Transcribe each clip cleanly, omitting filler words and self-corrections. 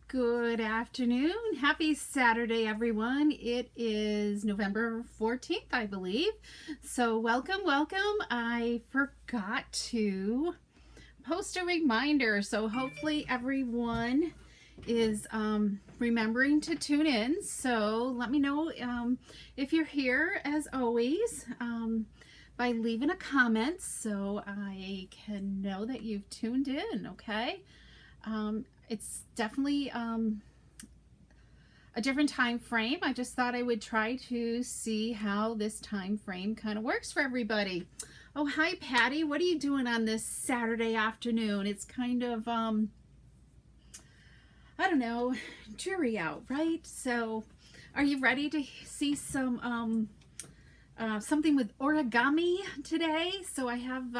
Good afternoon. Happy Saturday, everyone. It is November 14th, I believe. So welcome. I forgot to post a reminder, so hopefully everyone is remembering to tune in. So let me know if you're here, as always, by leaving a comment so I can know that you've tuned in, okay? It's definitely a different time frame. I just thought I would try to see how this time frame kind of works for everybody. Oh, hi Patty. What are you doing on this Saturday afternoon? It's kind of I don't know, dreary out, right? So are you ready to see some something with origami today? So I have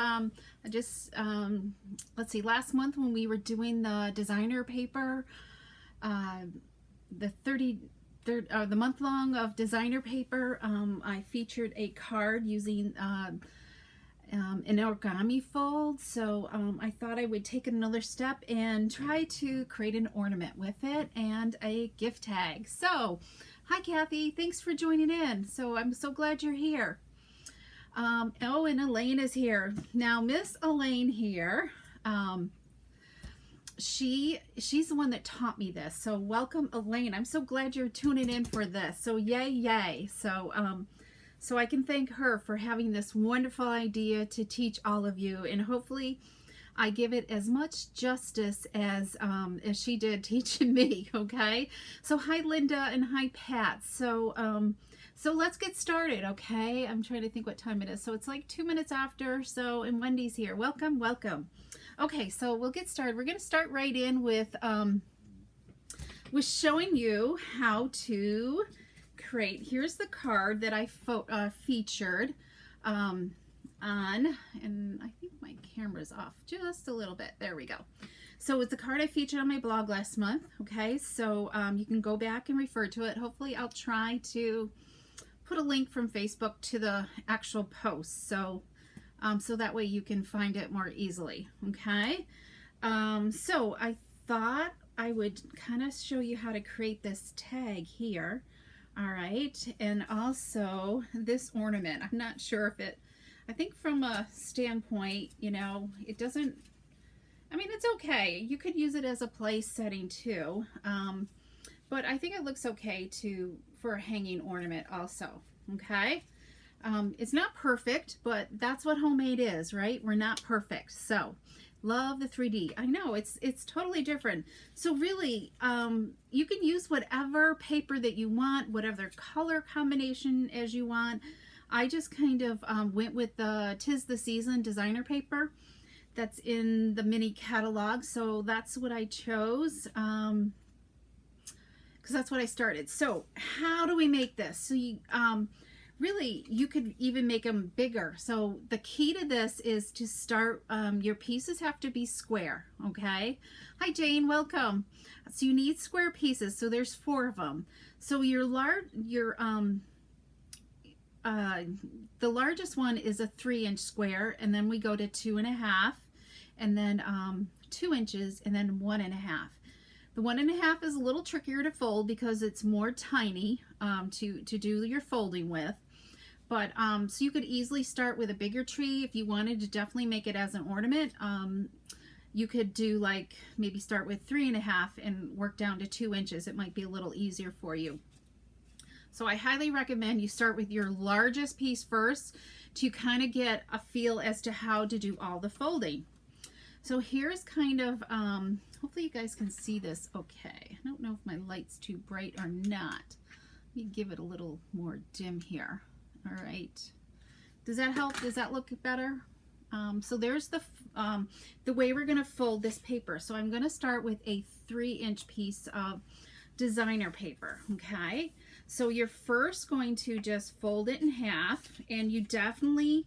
let's see, last month when we were doing the designer paper, the month long of designer paper, I featured a card using an origami fold. So I thought I would take another step and try to create an ornament with it and a gift tag. So hi Kathy, thanks for joining in. So I'm so glad you're here. Oh, and Elaine is here. Now Miss Elaine here, she's the one that taught me this. So welcome Elaine. I'm so glad you're tuning in for this. So yay. So I can thank her for having this wonderful idea to teach all of you, and hopefully I give it as much justice as she did teaching me, okay? So hi Linda and hi Pat. So let's get started, okay? I'm trying to think what time it is. So it's like 2 minutes after, so, and Wendy's here. Welcome. Okay, so we'll get started. We're going to start right in with showing you how to create. Here's the card that I featured on, and I think my camera's off just a little bit. There we go. So it's a card I featured on my blog last month, okay? So you can go back and refer to it. Hopefully I'll try to put a link from Facebook to the actual post, so that way you can find it more easily, okay? So I thought I would kind of show you how to create this tag here. All right, and also this ornament. I'm not sure if I think from a standpoint, you know, it doesn't, I mean, it's okay. You could use it as a place setting too, but I think it looks okay for a hanging ornament also, okay? It's not perfect, but that's what homemade is, right? We're not perfect. So love the 3D. I know it's totally different. So really, you can use whatever paper that you want, whatever color combination as you want. I just kind of went with the 'Tis the Season designer paper that's in the mini catalog. So that's what I chose because that's what I started. So how do we make this? So really, you could even make them bigger. So the key to this is to start, your pieces have to be square, okay? Hi Jane, welcome. So you need square pieces, so there's 4 of them. So the largest one is a 3-inch square, and then we go to 2.5, and then 2 inches, and then 1.5. The 1.5 is a little trickier to fold because it's more tiny to do your folding with. But so you could easily start with a bigger tree if you wanted to definitely make it as an ornament. You could do like maybe start with 3.5 and work down to 2 inches. It might be a little easier for you. So I highly recommend you start with your largest piece first to kind of get a feel as to how to do all the folding. So here's kind of, hopefully you guys can see this okay. I don't know if my light's too bright or not. Let me give it a little more dim here. All right. Does that help? Does that look better? So there's the way we're going to fold this paper. So I'm going to start with a 3-inch piece of designer paper, okay? So you're first going to just fold it in half, and you definitely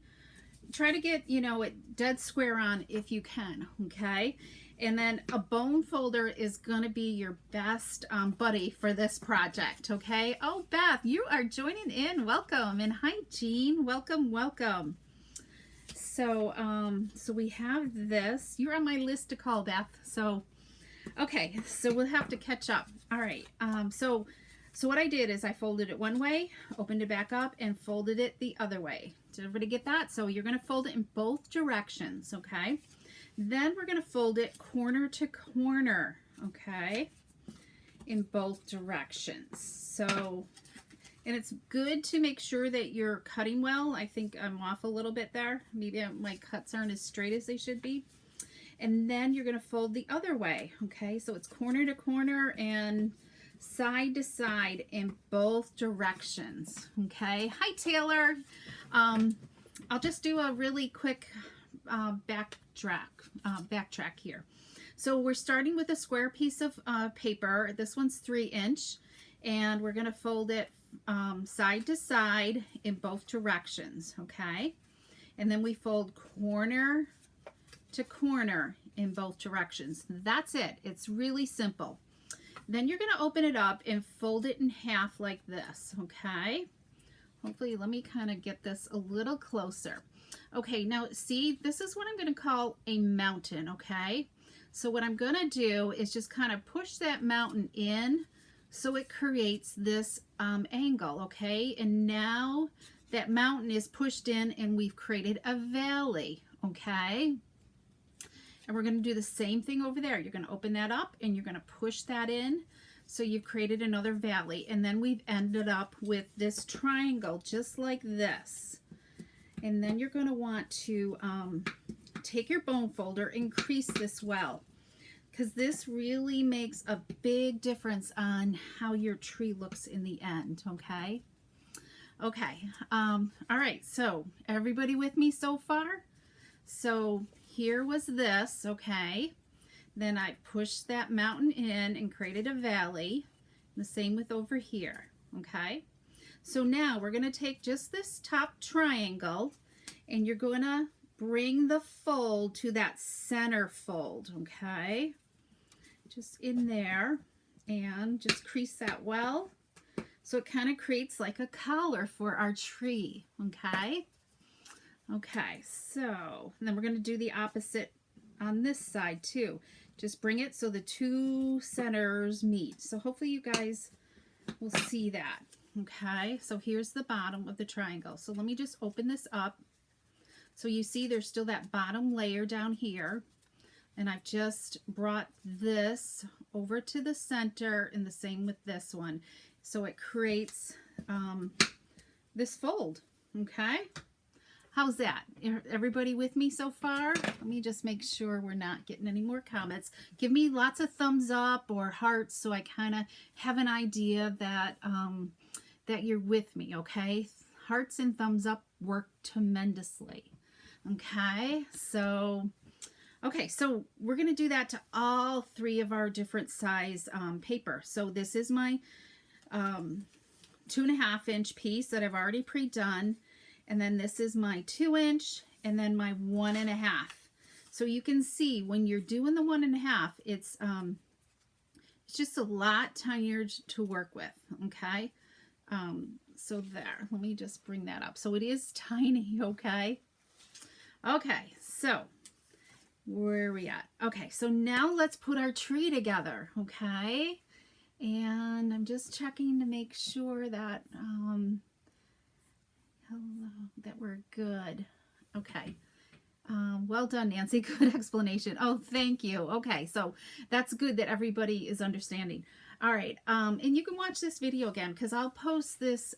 try to get, you know, it dead square on if you can, okay? And then a bone folder is going to be your best buddy for this project, okay? Oh, Beth, you are joining in. Welcome. And hi, Jean. Welcome. So, so we have this. You're on my list to call, Beth. So Okay, so we'll have to catch up. All right. So what I did is I folded it one way, opened it back up, and folded it the other way. Did everybody get that? So you're going to fold it in both directions, okay? Then we're going to fold it corner to corner, okay, in both directions. So, and it's good to make sure that you're cutting well. I think I'm off a little bit there. Maybe my cuts aren't as straight as they should be. And then you're going to fold the other way, okay? So it's corner to corner and side to side in both directions, okay? Hi, Taylor. I'll just do a really quick backtrack here. So we're starting with a square piece of paper. This one's 3-inch, and we're going to fold it side to side in both directions, okay? And then we fold corner to corner in both directions. That's it. It's really simple. Then you're going to open it up and fold it in half like this, okay? Hopefully, let me kind of get this a little closer. Okay, now see, this is what I'm going to call a mountain, okay? So what I'm going to do is just kind of push that mountain in so it creates this angle, okay? And now that mountain is pushed in and we've created a valley, okay? And we're going to do the same thing over there. You're going to open that up and you're going to push that in. So you've created another valley. And then we've ended up with this triangle just like this. And then you're going to want to take your bone folder and crease this well, because this really makes a big difference on how your tree looks in the end, okay? Okay, all right, so everybody with me so far? So here was this, okay? Then I pushed that mountain in and created a valley. The same with over here, okay? So now we're going to take just this top triangle and you're going to bring the fold to that center fold, okay? Just in there, and just crease that well. So it kind of creates like a collar for our tree, okay? Okay, so then we're going to do the opposite on this side too. Just bring it so the two centers meet. So hopefully you guys will see that. Okay, so here's the bottom of the triangle. So let me just open this up. So you see there's still that bottom layer down here. And I've just brought this over to the center, and the same with this one. So it creates this fold, okay? How's that? Everybody with me so far? Let me just make sure we're not getting any more comments. Give me lots of thumbs up or hearts so I kind of have an idea that that you're with me, okay? Hearts and thumbs up work tremendously, okay? So, okay, so we're going to do that to all three of our different size paper. So this is my 2.5-inch piece that I've already pre-done. And then this is my 2-inch, and then my 1.5. So you can see when you're doing the 1.5, it's just a lot tinier to work with, okay? So there, let me just bring that up. So it is tiny, okay? Okay, so where are we at? Okay, so now let's put our tree together, okay? And I'm just checking to make sure that that we're good. Okay. Well done, Nancy. Good explanation. Oh, thank you. Okay, so that's good that everybody is understanding. All right, and you can watch this video again because I'll post this.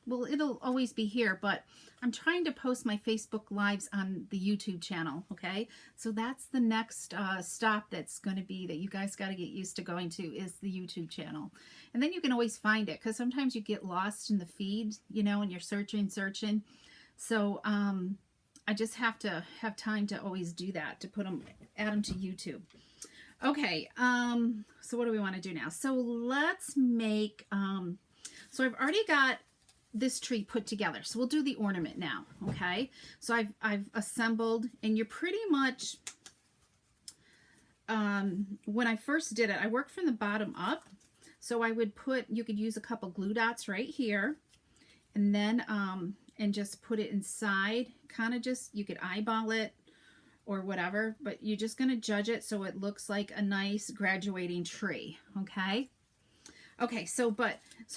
Well, it'll always be here, but I'm trying to post my Facebook Lives on the YouTube channel, okay? So that's the next stop that's going to be that you guys got to get used to going to is the YouTube channel. And then you can always find it because sometimes you get lost in the feed, you know, and you're searching. So I just have to have time to always do that, to add them to YouTube. Okay, so what do we want to do now? So let's make, so I've already got this tree put together. So we'll do the ornament now, okay? So I've assembled, and you're pretty much, when I first did it, I worked from the bottom up. So I would you could use a couple glue dots right here, and then, and just put it inside, kind of just, you could eyeball it, or whatever, but you're just going to judge it so it looks like a nice graduating tree. Okay. Okay. So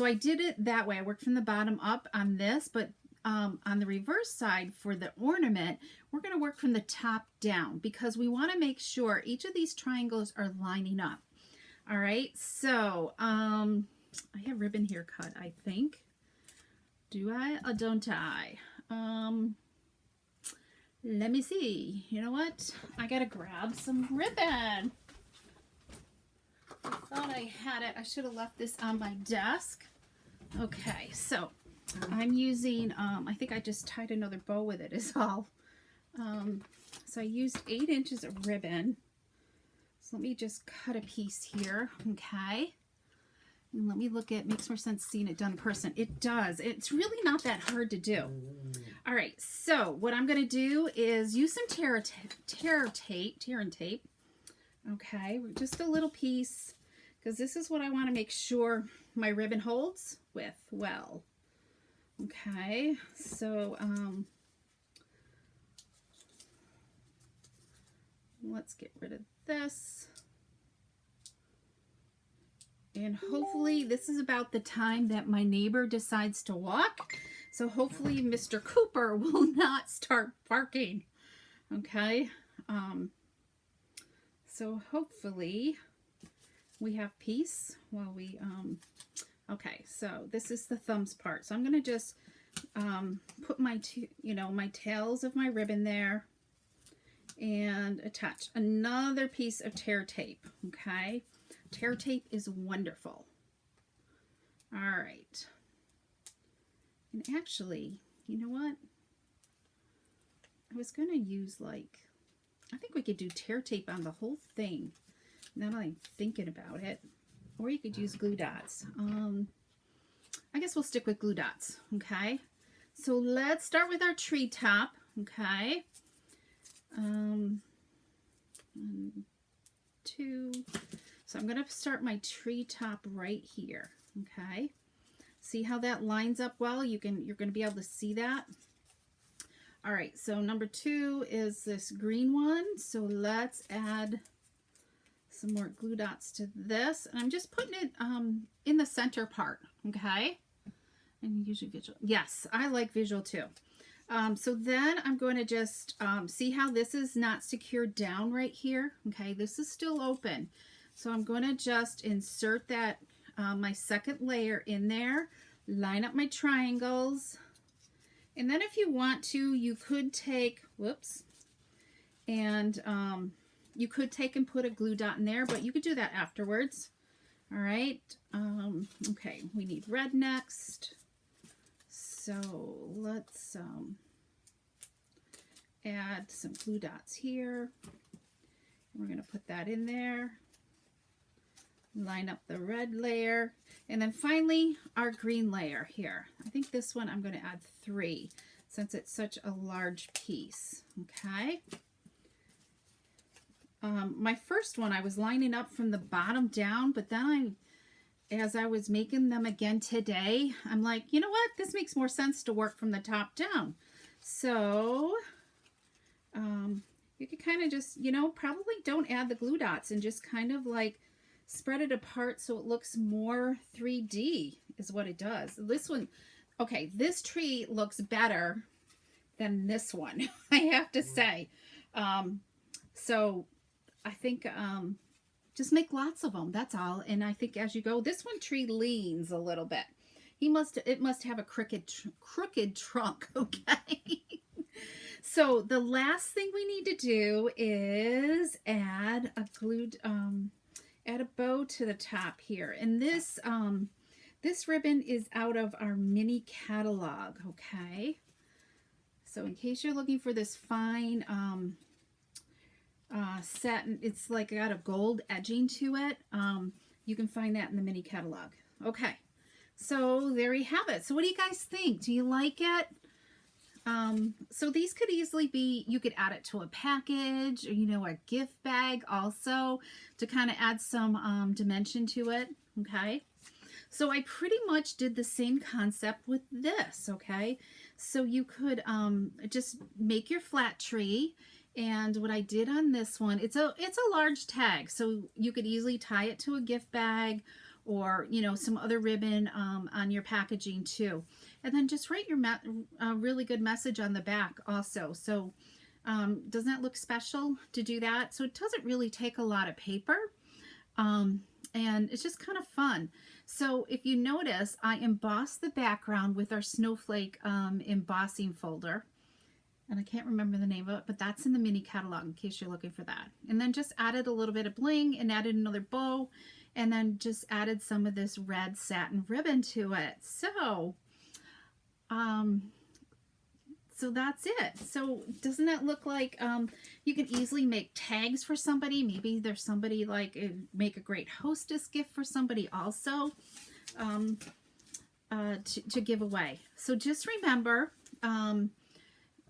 I did it that way. I worked from the bottom up on this, but on the reverse side for the ornament, we're going to work from the top down because we want to make sure each of these triangles are lining up. All right. So, I have ribbon here cut, I think. Do I or don't I? Let me see. You know what? I gotta grab some ribbon. I thought I had it. I should have left this on my desk. Okay, so I'm using, I think I just tied another bow with it is all. So I used 8 inches of ribbon. So let me just cut a piece here, okay? And let me look at, makes more sense seeing it done in person. It does. It's really not that hard to do. All right, so what I'm going to do is use some tear and tape. Okay, just a little piece, because this is what I want to make sure my ribbon holds with well. Okay, so let's get rid of this. And hopefully this is about the time that my neighbor decides to walk. So hopefully Mr. Cooper will not start barking. Okay. So hopefully we have peace while we, okay. So this is the thumbs part. So I'm going to just, put my, my tails of my ribbon there and attach another piece of tear tape. Okay. Tear tape is wonderful. All right. And actually, you know what? I was going to use I think we could do tear tape on the whole thing. Now that I'm thinking about it. Or you could use glue dots. I guess we'll stick with glue dots. Okay. So let's start with our tree top. Okay. 1, 2. So I'm going to start my tree top right here. Okay. See how that lines up well? You're going to be able to see that. All right. So number 2 is this green one. So let's add some more glue dots to this. And I'm just putting it in the center part. Okay. And usually visual. Yes, I like visual too. So then I'm going to just see how this is not secured down right here. Okay. This is still open. So I'm going to just insert that, my second layer in there, line up my triangles. And then if you want to, you could take, and you could take and put a glue dot in there, but you could do that afterwards. All right. Okay. We need red next. So let's add some glue dots here. We're going to put that in there. Line up the red layer, and then finally our green layer here. I think this one I'm going to add 3 since it's such a large piece. Okay. My first one I was lining up from the bottom down, but then as I was making them again today, I'm like, you know what? This makes more sense to work from the top down. So you could kind of just, probably don't add the glue dots and just kind of spread it apart so it looks more 3D is what it does. This one, okay, this tree looks better than this one, I have to say. So I think just make lots of them, that's all. And I think as you go, this one tree leans a little bit. It must have a crooked trunk, okay? So the last thing we need to do is add a bow to the top here. And this this ribbon is out of our mini catalog, okay? So in case you're looking for this fine satin, it's got a gold edging to it. You can find that in the mini catalog. Okay, so there you have it. So what do you guys think? Do you like it? So these could easily be, you could add it to a package or, a gift bag also to kind of add some dimension to it. Okay. So I pretty much did the same concept with this. Okay. So you could just make your flat tree And what I did on this one, it's a large tag, so you could easily tie it to a gift bag or, you know, some other ribbon on your packaging too. And then just write your really good message on the back also. So doesn't that look special to do that? So it doesn't really take a lot of paper. And it's just kind of fun. So if you notice, I embossed the background with our snowflake embossing folder. And I can't remember the name of it, but that's in the mini catalog in case you're looking for that. And then just added a little bit of bling and added another bow, and then just added some of this red satin ribbon to it. So, so that's it. So doesn't that look like you can easily make tags for somebody? Maybe there's somebody like make a great hostess gift for somebody also to give away. So just remember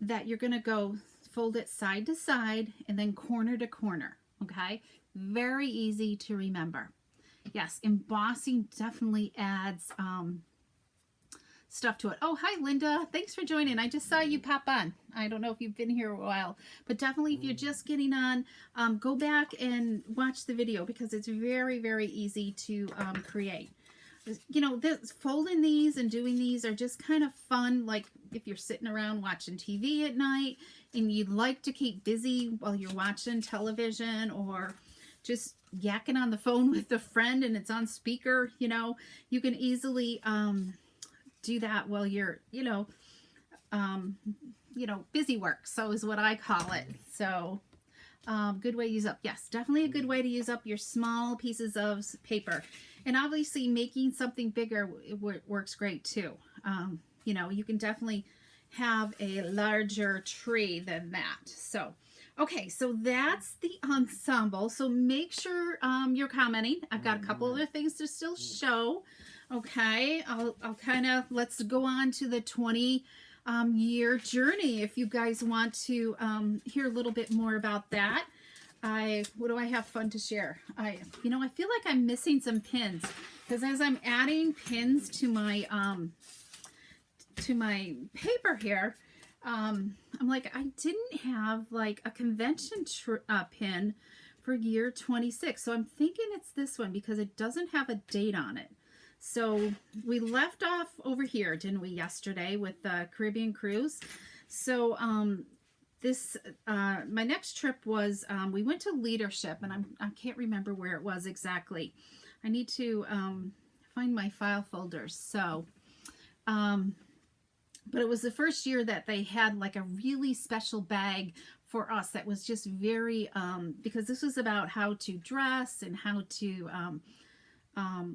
that you're going to go fold it side to side and then corner to corner. Okay, very easy to remember. Yes, embossing definitely adds stuff to it. Oh, hi Linda, thanks for joining. I just saw you pop on. I don't know if you've been here a while, but definitely if you're just getting on, go back and watch the video because it's very, very easy to create. You know, folding these and doing these are just kind of fun, like if you're sitting around watching TV at night and you'd like to keep busy while you're watching television, or just yakking on the phone with a friend and it's on speaker, you know, you can easily do that while you're, busy work. So is what I call it. So good way to use up. Yes, definitely a good way to use up your small pieces of paper. And obviously making something bigger works great too. You can definitely have a larger tree than that. So, okay, so that's the ensemble. So make sure you're commenting. I've got a couple other things to still show. Okay, I'll kind of, let's go on to the 20-year journey if you guys want to hear a little bit more about that. What do I have fun to share? I feel like I'm missing some pins because as I'm adding pins to my paper here, I'm like, I didn't have like a convention pin for year 26. So I'm thinking it's this one because it doesn't have a date on it. So we left off over here, didn't we, yesterday with the Caribbean cruise? So my next trip was, we went to Leadership, and I can't remember where it was exactly. I need to find my file folders. So, but it was the first year that they had like a really special bag for us that was just very, because this was about how to dress and how to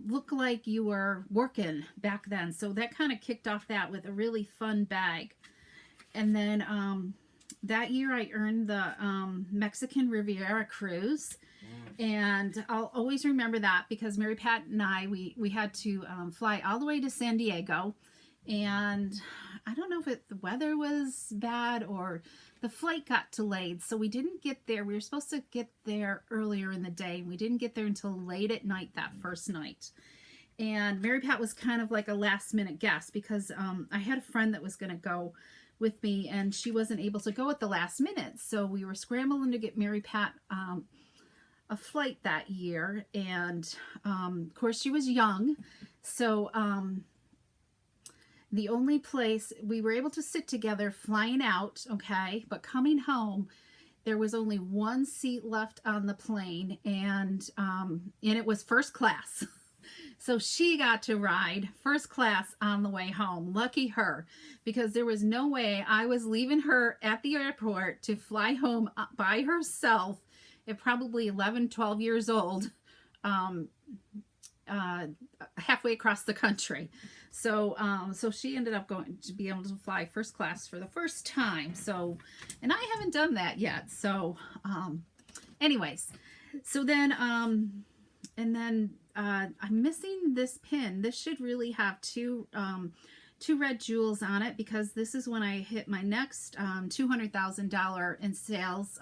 look like you were working back then. So that kind of kicked off that with a really fun bag. And then that year I earned the Mexican Riviera cruise. And I'll always remember that because Mary Pat and I, we had to fly all the way to San Diego. And I don't know if the weather was bad or the flight got delayed. So we didn't get there. We were supposed to get there earlier in the day. We didn't get there until late at night that first night. And Mary Pat was kind of like a last minute guess because I had a friend that was going to go with me and she wasn't able to go at the last minute. So we were scrambling to get Mary Pat a flight that year. And of course she was young. So the only place we were able to sit together flying out, okay, but coming home, there was only one seat left on the plane, and it was first class. So she got to ride first class on the way home. Lucky her, because there was no way I was leaving her at the airport to fly home by herself at probably 11, 12 years old, halfway across the country. So so she ended up going to be able to fly first class for the first time. So, and I haven't done that yet. So anyways, so then and then I'm missing this pin. This should really have two red jewels on it because this is when I hit my next $200,000 in sales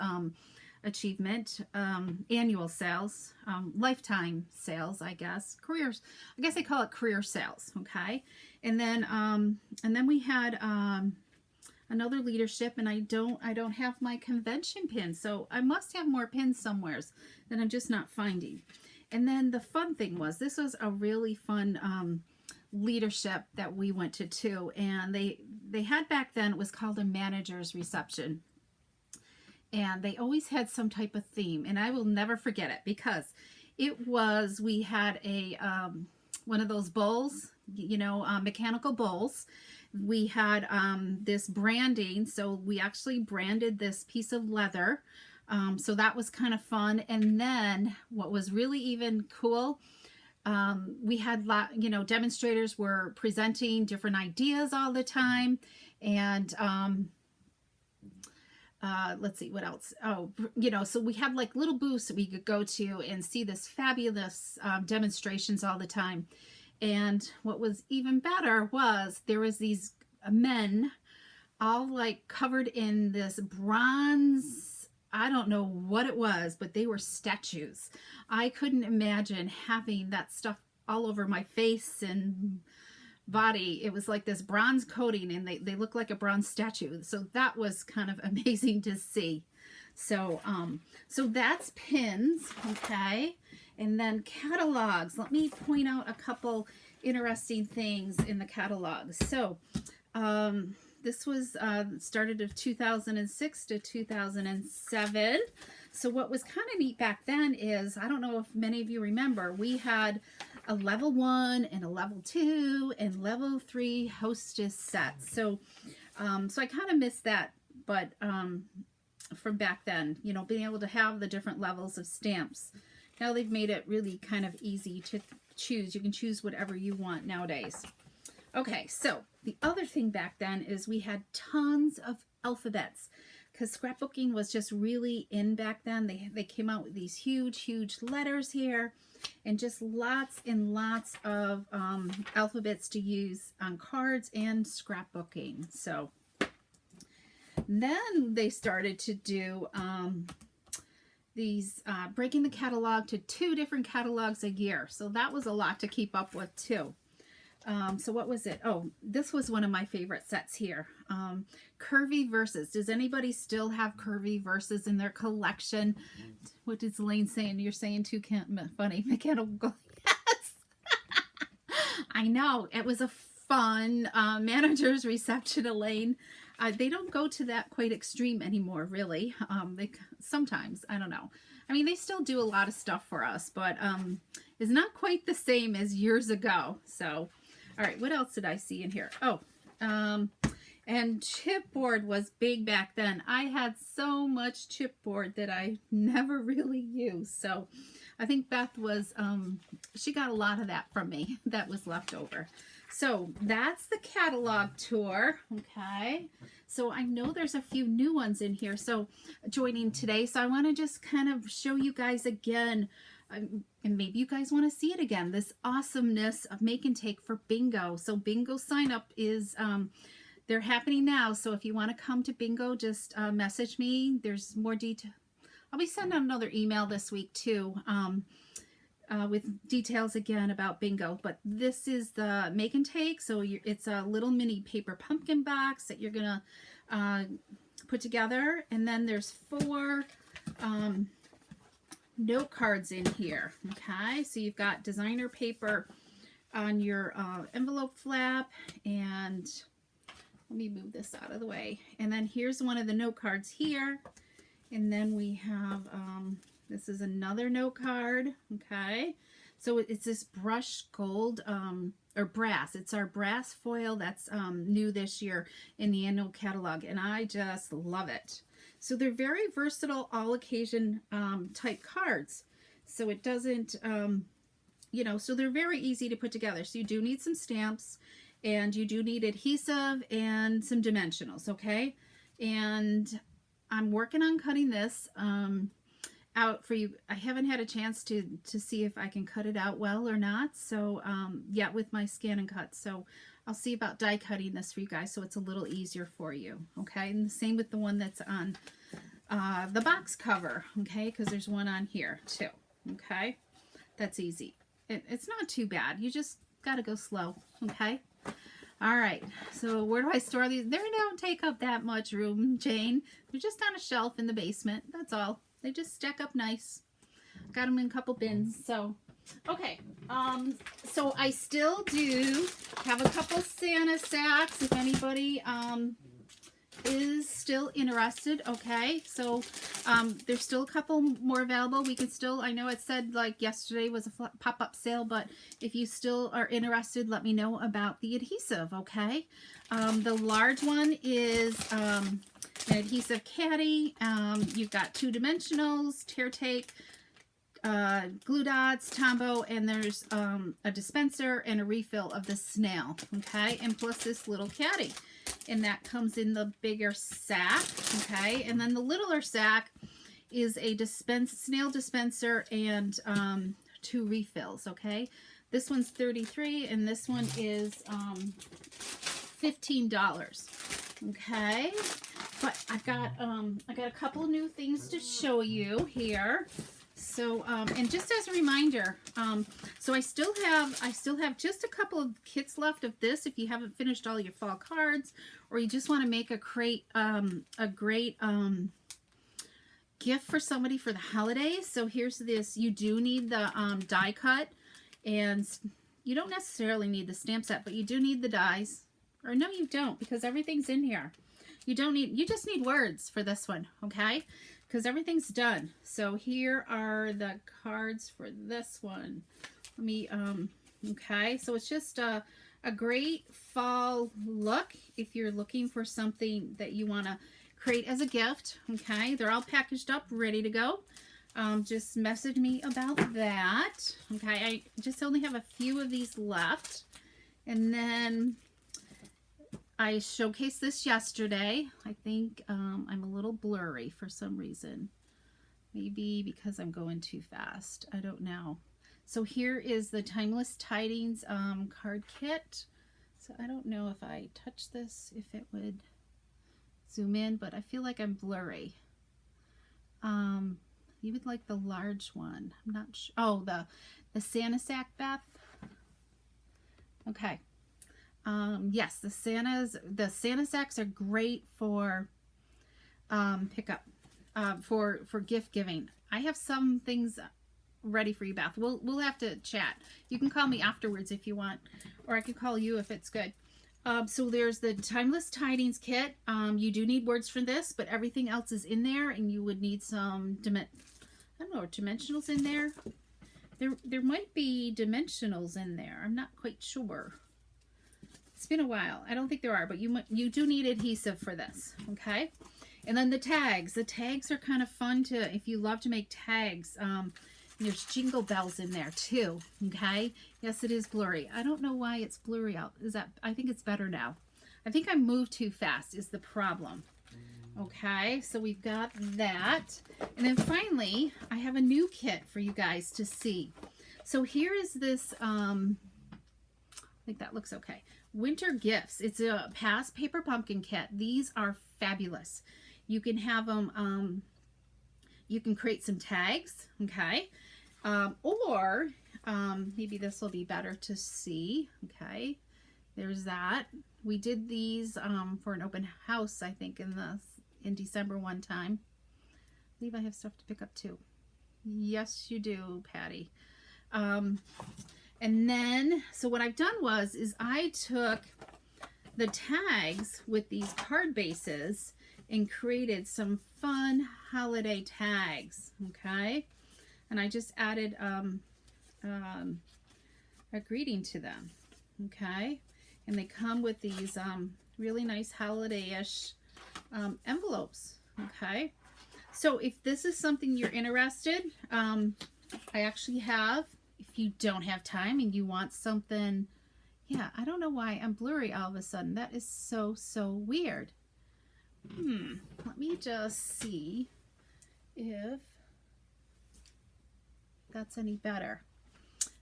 achievement, annual sales, lifetime sales, I guess, careers. I guess they call it career sales. Okay. And then we had, another leadership, and I don't have my convention pin, so I must have more pins somewheres that I'm just not finding. And then the fun thing was, this was a really fun leadership that we went to too, and they had back then, it was called a manager's reception, and they always had some type of theme, and I will never forget it because it was, we had a one of those bowls, mechanical bowls. We had this branding, so we actually branded this piece of leather. So that was kind of fun. And then what was really even cool, we had demonstrators were presenting different ideas all the time. And let's see what else. Oh, so we had like little booths that we could go to and see this fabulous demonstrations all the time. And what was even better was there was these men all like covered in this bronze, I don't know what it was, but they were statues. I couldn't imagine having that stuff all over my face and body. It was like this bronze coating, and they look like a bronze statue. So that was kind of amazing to see. So so that's pins, okay? And then catalogs. Let me point out a couple interesting things in the catalogs. So this was started of 2006 to 2007. So what was kind of neat back then is, I don't know if many of you remember, we had a level 1 and a level 2 and level 3 hostess sets. So so I kind of missed that, but from back then, being able to have the different levels of stamps. Now they've made it really kind of easy to choose. You can choose whatever you want nowadays. Okay, so the other thing back then is we had tons of alphabets, because scrapbooking was just really in back then. They came out with these huge letters here, and just lots and lots of alphabets to use on cards and scrapbooking. So then they started to do these breaking the catalog to 2 different catalogs a year. So that was a lot to keep up with too. So what was it? Oh, this was one of my favorite sets here. Curvy Verses. Does anybody still have Curvy Verses in their collection? What is Elaine saying? You're saying too funny. Mechanical. Yes. I know. It was a fun manager's reception, Elaine. They don't go to that quite extreme anymore, really. They sometimes, I don't know. I mean, they still do a lot of stuff for us, but it's not quite the same as years ago. So, all right, what else did I see in here? Oh, and chipboard was big back then. I had so much chipboard that I never really used. So I think Beth was, she got a lot of that from me that was left over. So that's the catalog tour, okay? So I know there's a few new ones in here, so joining today. So I want to just kind of show you guys again, and maybe you guys want to see it again, this awesomeness of make and take for bingo. So bingo sign up is, they're happening now. So if you want to come to bingo, just message me. There's more detail. I'll be sending out another email this week too, with details again about bingo. But this is the make and take. So it's a little mini paper pumpkin box that you're gonna put together, and then there's 4 note cards in here. Okay, so you've got designer paper on your envelope flap, and let me move this out of the way. And then here's one of the note cards here, and then we have this is another note card. Okay, so it's this brushed gold or brass. It's our brass foil that's new this year in the annual catalog, and I just love it. So they're very versatile, all occasion type cards. So it doesn't, so they're very easy to put together. So you do need some stamps, and you do need adhesive and some dimensionals, okay? And I'm working on cutting this out for you. I haven't had a chance to see if I can cut it out well or not. So yeah, with my scan and cut. So I'll see about die cutting this for you guys so it's a little easier for you, okay? And the same with the one that's on the box cover, okay? Because there's one on here too, okay? That's easy. It's not too bad. You just got to go slow, okay? All right, so where do I store these? They don't take up that much room, Jane. They're just on a shelf in the basement. That's all. They just stack up nice. Got them in a couple bins. So, okay. So I still do have a couple Santa sacks if anybody is still interested. Okay, so there's still a couple more available. We can still, I know it said like yesterday was a pop-up sale, but if you still are interested, let me know about the adhesive. Okay, the large one is an adhesive caddy. You've got 2 dimensionals, tear tape, glue dots, Tombow, and there's a dispenser and a refill of the snail. Okay, and plus this little caddy, and that comes in the bigger sack. Okay, and then the littler sack is a snail dispenser and 2 refills. Okay, this one's $33 and this one is $15. Okay, but I got a couple new things to show you here. So, and just as a reminder, so I still have just a couple of kits left of this. If you haven't finished all your fall cards, or you just want to make a great gift for somebody for the holidays. So here's this. You do need the die cut, and you don't necessarily need the stamp set, but you do need the dies. Or no, you don't, because everything's in here. You just need words for this one, okay? Because everything's done. So here are the cards for this one. Let me, okay, so it's just a great fall look if you're looking for something that you want to create as a gift. Okay, they're all packaged up, ready to go. Just message me about that. Okay, I just only have a few of these left. And then I showcased this yesterday. I think I'm a little blurry for some reason. Maybe because I'm going too fast. I don't know. So here is the Timeless Tidings card kit. So I don't know if I touch this, if it would zoom in, but I feel like I'm blurry. You would like the large one. I'm not sure. Oh, the Santa sack, Beth. Okay. Yes, the Santa sacks are great for pickup, for gift giving. I have some things ready for you, Beth. We'll have to chat. You can call me afterwards if you want, or I can call you if it's good. So there's the Timeless Tidings kit. You do need words for this, but everything else is in there, and you would need some I don't know, dimensionals in there. There might be dimensionals in there. I'm not quite sure. It's been a while. I don't think there are, but you do need adhesive for this, okay? And then the tags. The tags are kind of fun to, if you love to make tags. There's jingle bells in there too, okay? Yes, it is blurry. I don't know why it's blurry out. I think it's better now. I think I moved too fast is the problem. Okay, so we've got that. And then finally, I have a new kit for you guys to see. So here is this, I think that looks okay. Winter gifts. It's a past paper pumpkin kit. These are fabulous. You can have them, you can create some tags, okay? Or maybe this will be better to see, okay? There's that. We did these for an open house, I think, in December one time. I believe I have stuff to pick up too. Yes, you do, Patty. And then, so what I've done is I took the tags with these card bases and created some fun holiday tags, okay? And I just added a greeting to them, okay? And they come with these really nice holiday-ish envelopes, okay? So if this is something you're interested, I actually have, if you don't have time and you want something, yeah, I don't know why I'm blurry all of a sudden. That is so weird. Let me just see if that's any better.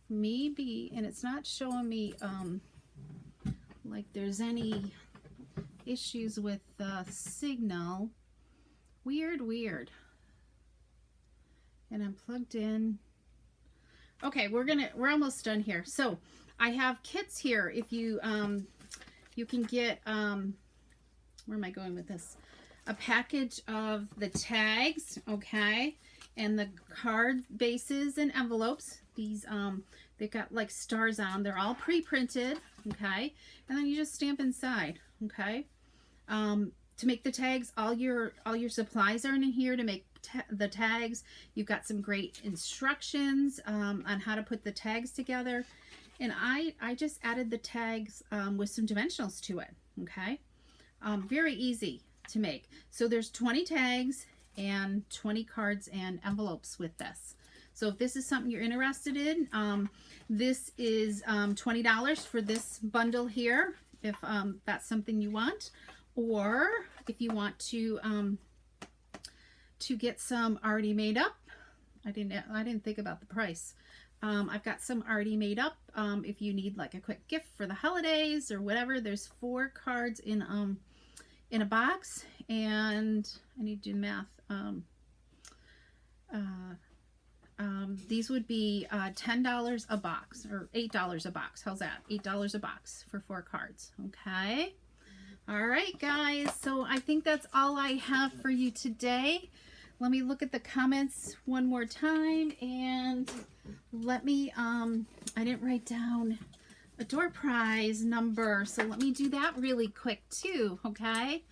Maybe, and it's not showing me like there's any issues with the signal. Weird. And I'm plugged in. Okay, we're almost done here. So I have kits here. If you You can get, where am I going with this? A package of the tags, okay, and the card bases and envelopes. These, they've got like stars on. They're all pre-printed, okay, and then you just stamp inside, okay. To make the tags, all your supplies are in here to make the tags. You've got some great instructions on how to put the tags together. And I just added the tags with some dimensionals to it, okay? Very easy to make. So there's 20 tags and 20 cards and envelopes with this. So if this is something you're interested in, this is $20 for this bundle here, if that's something you want. Or if you want to get some already made up, I didn't think about the price. I've got some already made up. If you need like a quick gift for the holidays or whatever, there's 4 cards in a box, and I need to do math. These would be $10 a box or $8 a box. How's that? $8 a box for 4 cards. Okay. All right, guys. So I think that's all I have for you today. Let me look at the comments one more time, and let me, I didn't write down a door prize number, so let me do that really quick too, okay?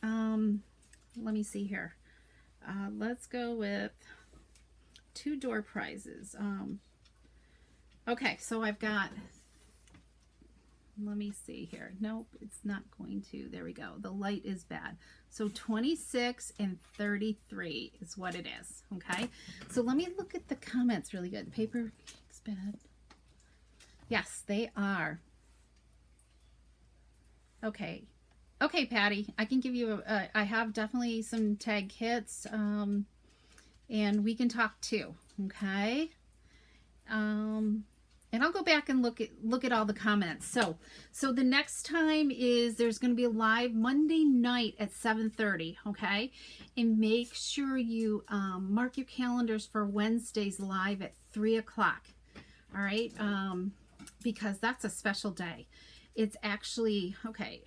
Let me see here. Let's go with 2 door prizes. Okay, so I've got, let me see here. Nope, it's not going to. There we go. The light is bad. So 26 and 33 is what it is. Okay. So let me look at the comments really good. Paper is bad. Yes, they are. Okay. Okay, Patty. I can give you I have definitely some tag kits. And we can talk too. Okay. And I'll go back and look at all the comments. So the next time is there's going to be a live Monday night at 7:30, okay? And make sure you mark your calendars for Wednesday's live at 3 o'clock, all right? Because that's a special day. It's actually, okay,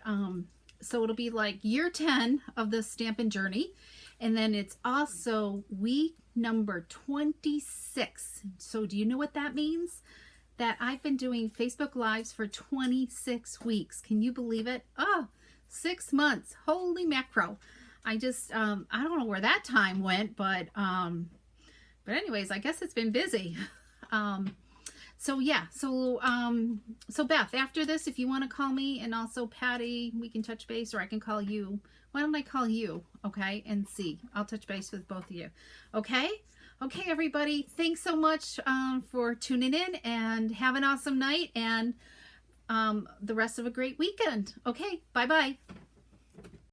so it'll be like year 10 of the Stampin' Journey. And then it's also week number 26. So do you know what that means? That I've been doing Facebook Lives for 26 weeks. Can you believe it? Oh, 6 months. Holy macro. I just, I don't know where that time went, but anyways, I guess it's been busy. So yeah, so Beth, after this, if you want to call me, and also Patty, we can touch base, or I can call you. Why don't I call you, okay, and see. I'll touch base with both of you, okay? Okay, everybody, thanks so much for tuning in, and have an awesome night, and the rest of a great weekend. Okay, bye-bye.